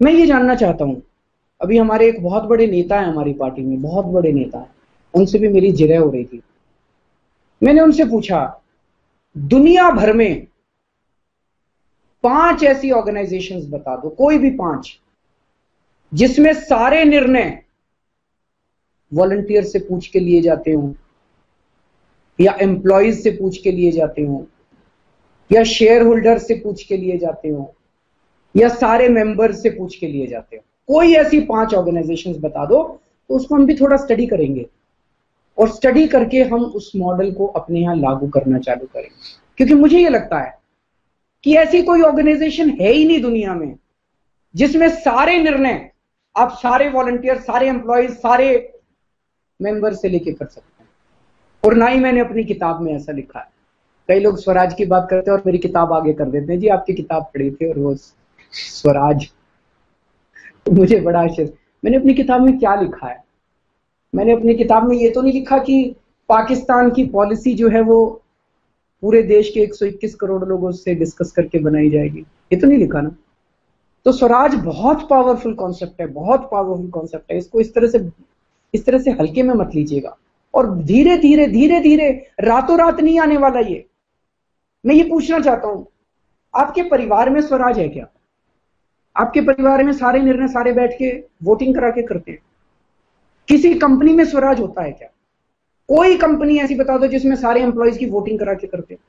मैं ये जानना चाहता हूं, अभी हमारे एक बहुत बड़े नेता है हमारी पार्टी में, बहुत बड़े नेता है, उनसे भी मेरी जिरह हो रही थी। मैंने उनसे पूछा, दुनिया भर में 5 ऐसी ऑर्गेनाइजेशंस बता दो, कोई भी 5, जिसमें सारे निर्णय वॉलंटियर से पूछ के लिए जाते हों, या एम्प्लॉयज से पूछ के लिए जाते हों, या शेयर होल्डर से पूछ के लिए जाते हों, या सारे मेंबर से पूछ के लिए जाते हो। कोई ऐसी 5 ऑर्गेनाइजेशंस बता दो, तो उसको हम भी थोड़ा स्टडी करेंगे, और स्टडी करके हम उस मॉडल को अपने यहां लागू करना चालू करेंगे। क्योंकि मुझे ये लगता है कि ऐसी कोई ऑर्गेनाइजेशन है ही नहीं दुनिया में जिसमें सारे निर्णय आप सारे वॉलंटियर, सारे एम्प्लॉयज, सारे मेंबर से लेके कर सकते हैं। और ना ही मैंने अपनी किताब में ऐसा लिखा है। कई लोग स्वराज की बात करते हैं और मेरी किताब आगे कर देते हैं, जी आपकी किताब पढ़ी थी और वो स्वराज। तो मुझे बड़ा आश्चर्य, मैंने अपनी किताब में क्या लिखा है? मैंने अपनी किताब में ये तो नहीं लिखा कि पाकिस्तान की पॉलिसी जो है वो पूरे देश के 121 करोड़ लोगों से डिस्कस करके बनाई जाएगी, ये तो नहीं लिखा ना। तो स्वराज बहुत पावरफुल कॉन्सेप्ट है, बहुत पावरफुल कॉन्सेप्ट है। इसको इस तरह से हल्के में मत लीजिएगा। और धीरे धीरे रातों रात नहीं आने वाला ये। मैं ये पूछना चाहता हूं, आपके परिवार में स्वराज है क्या? आपके परिवार में सारे निर्णय सारे बैठ के वोटिंग करा के करते हैं? किसी कंपनी में स्वराज होता है क्या? कोई कंपनी ऐसी बता दो जिसमें सारे एम्प्लॉयज की वोटिंग करा के करते हैं?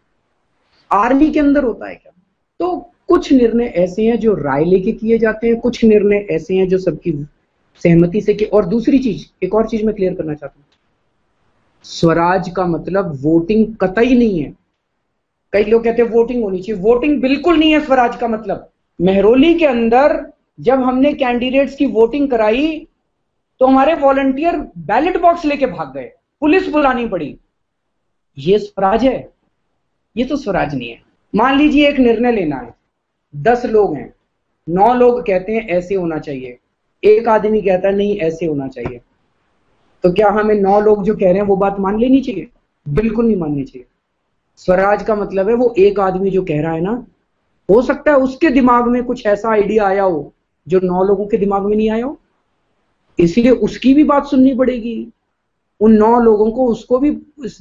आर्मी के अंदर होता है क्या? तो कुछ निर्णय ऐसे हैं जो राय लेके किए जाते हैं, कुछ निर्णय ऐसे हैं जो सबकी सहमति से किए। और दूसरी चीज, एक और चीज मैं क्लियर करना चाहता हूं, स्वराज का मतलब वोटिंग कतई नहीं है। कई लोग कहते हैं वोटिंग होनी चाहिए, वोटिंग बिल्कुल नहीं है स्वराज का मतलब। मेहरौली के अंदर जब हमने कैंडिडेट्स की वोटिंग कराई तो हमारे वॉलंटियर बैलेट बॉक्स लेके भाग गए, पुलिस बुलानी पड़ी। ये स्वराज है? ये तो स्वराज नहीं है। मान लीजिए एक निर्णय लेना है, 10 लोग हैं, 9 लोग कहते हैं ऐसे होना चाहिए, एक आदमी कहता है नहीं ऐसे होना चाहिए, तो क्या हमें 9 लोग जो कह रहे हैं वो बात मान लेनी चाहिए? बिल्कुल नहीं माननी चाहिए। स्वराज का मतलब है वो एक आदमी जो कह रहा है ना, हो सकता है उसके दिमाग में कुछ ऐसा आइडिया आया हो जो 9 लोगों के दिमाग में नहीं आया हो, इसलिए उसकी भी बात सुननी पड़ेगी। उन 9 लोगों को उसको भी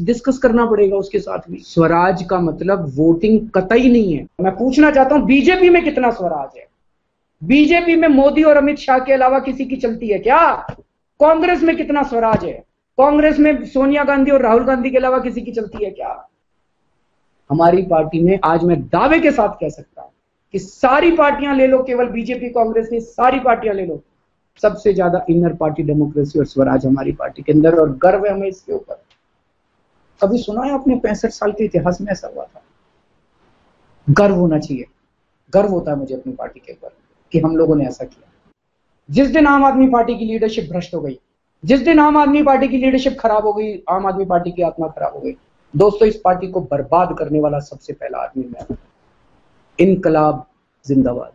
डिस्कस करना पड़ेगा उसके साथ भी। स्वराज का मतलब वोटिंग कतई नहीं है। मैं पूछना चाहता हूं, बीजेपी में कितना स्वराज है? बीजेपी में मोदी और अमित शाह के अलावा किसी की चलती है क्या? कांग्रेस में कितना स्वराज है? कांग्रेस में सोनिया गांधी और राहुल गांधी के अलावा किसी की चलती है क्या? हमारी पार्टी में आज मैं दावे के साथ कह सकता हूं कि सारी पार्टियां ले लो, केवल बीजेपी कांग्रेस नहीं, सारी पार्टियां ले लो, सबसे ज्यादा इनर पार्टी डेमोक्रेसी और स्वराज हमारी पार्टी के अंदर, और गर्व है हमें इसके ऊपर। कभी सुना है आपने 65 साल के इतिहास में ऐसा हुआ था? गर्व होना चाहिए, गर्व होता है मुझे अपनी पार्टी के ऊपर कि हम लोगों ने ऐसा किया। जिस दिन आम आदमी पार्टी की लीडरशिप भ्रष्ट हो गई, जिस दिन आम आदमी पार्टी की लीडरशिप खराब हो गई, आम आदमी पार्टी की आत्मा खराब हो गई, दोस्तों इस पार्टी को बर्बाद करने वाला सबसे पहला आदमी मैं हूं। इनकलाब जिंदाबाद।